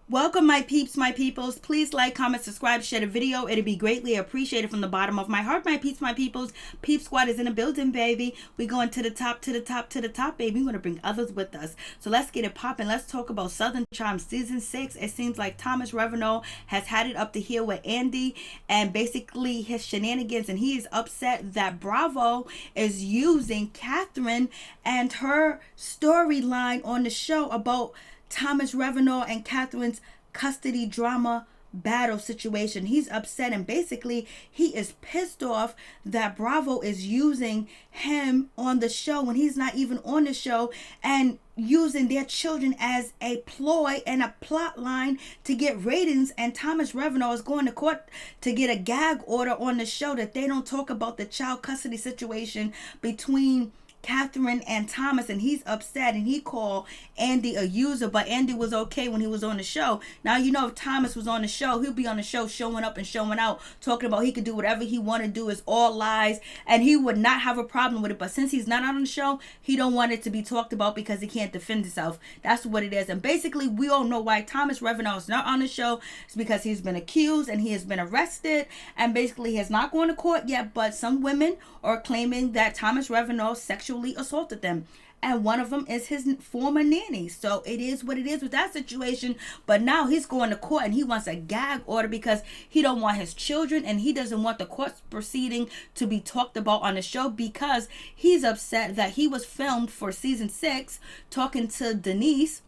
Welcome, my peeps, my peoples. Please like, comment, subscribe, share the video. It'd be greatly appreciated from the bottom of my heart, my peeps, my peoples. Peep Squad is in the building, baby. We going to the top, to the top, to the top, baby. We're going to bring others with us. So let's get it popping. Let's talk about Southern Charm Season 6. It seems like Thomas Ravenel has had it up to here with Andy and basically his shenanigans. And he is upset that Bravo is using Catherine and her storyline on the show about Thomas Ravenel and Catherine's custody drama battle situation. He's upset and basically he is pissed off that Bravo is using him on the show when he's not even on the show and using their children as a ploy and a plot line to get ratings. And Thomas Ravenel is going to court to get a gag order on the show that they don't talk about the child custody situation between Catherine and Thomas, and he's upset and he called Andy a user, but Andy was okay when he was on the show. Now, you know, if Thomas was on the show, he'll be on the show showing up and showing out, talking about he could do whatever he want to do. It's all lies, and he would not have a problem with it. But since he's not on the show, he don't want it to be talked about because he can't defend himself. That's what it is. And basically, we all know why Thomas Ravenel is not on the show. It's because he's been accused and he has been arrested, and basically he has not gone to court yet. But some women are claiming that Thomas Ravenel sexually assaulted them, and one of them is his former nanny. So it is what it is with that situation. But now he's going to court and he wants a gag order because he don't want his children and he doesn't want the court proceeding to be talked about on the show, because he's upset that he was filmed for season 6 talking to Denise,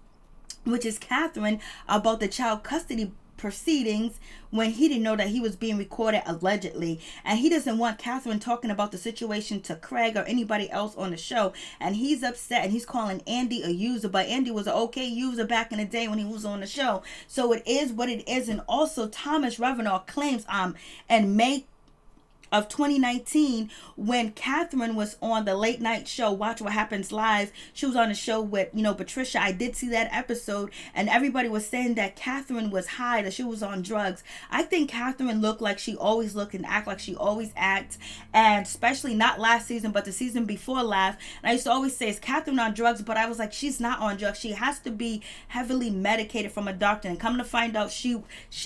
which is Catherine, about the child custody proceedings when he didn't know that he was being recorded allegedly. And he doesn't want Catherine talking about the situation to Craig or anybody else on the show. And he's upset and he's calling Andy a user, but Andy was an okay user back in the day when he was on the show. So it is what it is. And also Thomas Ravenel claims in May of 2019, when Catherine was on the late night show Watch What Happens Live, she was on the show with, Patricia. I did see that episode, and everybody was saying that Catherine was high, that she was on drugs. I think Catherine looked like she always looked and act like she always acts, and especially not last season, but the season before last. And I used to always say, is Catherine on drugs? But I was like, she's not on drugs. She has to be heavily medicated from a doctor. And come to find out, she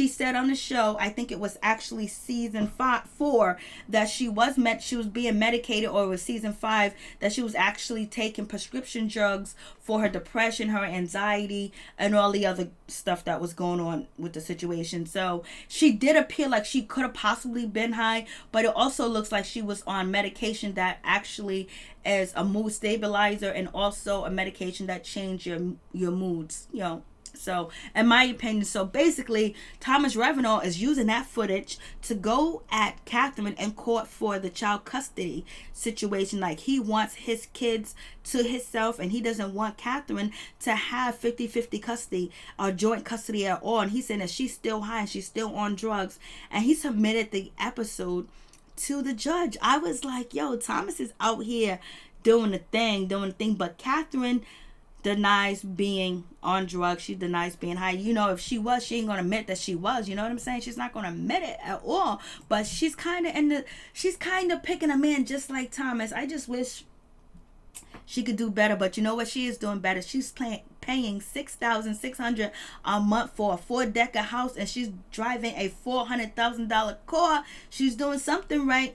said on the show, I think it was actually season 4, that she was being medicated, or it was season 5 that she was actually taking prescription drugs for her depression, her anxiety, and all the other stuff that was going on with the situation. So she did appear like she could have possibly been high, but it also looks like she was on medication that actually is a mood stabilizer and also a medication that change your moods, So, in my opinion, so basically, Thomas Ravenel is using that footage to go at Catherine in court for the child custody situation. Like, he wants his kids to himself, and he doesn't want Catherine to have 50-50 custody or joint custody at all. And he's saying that she's still high and she's still on drugs. And he submitted the episode to the judge. I was like, yo, Thomas is out here doing the thing, but Catherine denies being on drugs. She denies being high. If she was, she ain't gonna admit that she was. You know what I'm saying? She's not gonna admit it at all. But she's kind of picking a man just like Thomas. I just wish she could do better. But you know what? She is doing better. She's paying $6,600 a month for a 4-decker house, and she's driving a $400,000 car. She's doing something right.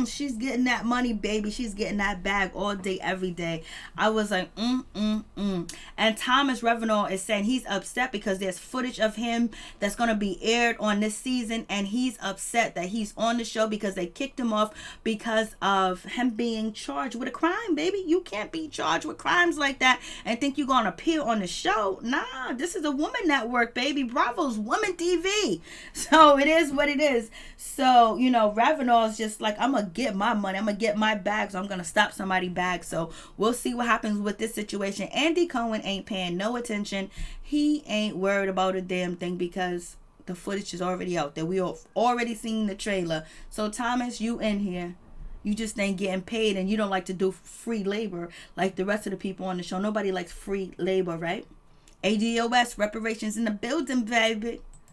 She's getting that money, baby. She's getting that bag all day, every day. I was like, And Thomas Ravenel is saying he's upset because there's footage of him that's going to be aired on this season, and he's upset that he's on the show because they kicked him off because of him being charged with a crime, baby. You can't be charged with crimes like that and think you're going to appear on the show. Nah, this is a woman network, baby. Bravo's woman TV. So it is what it is. So, Ravenel is just like, I'm going to get my money. I'm going to get my bag. So I'm going to stop somebody's bag. So we'll see what happens with this situation. Andy Cohen ain't paying no attention. He ain't worried about a damn thing because the footage is already out there. We have already seen the trailer. So Thomas, you in here. You just ain't getting paid, and you don't like to do free labor like the rest of the people on the show. Nobody likes free labor, right? ADOS, reparations in the building, baby.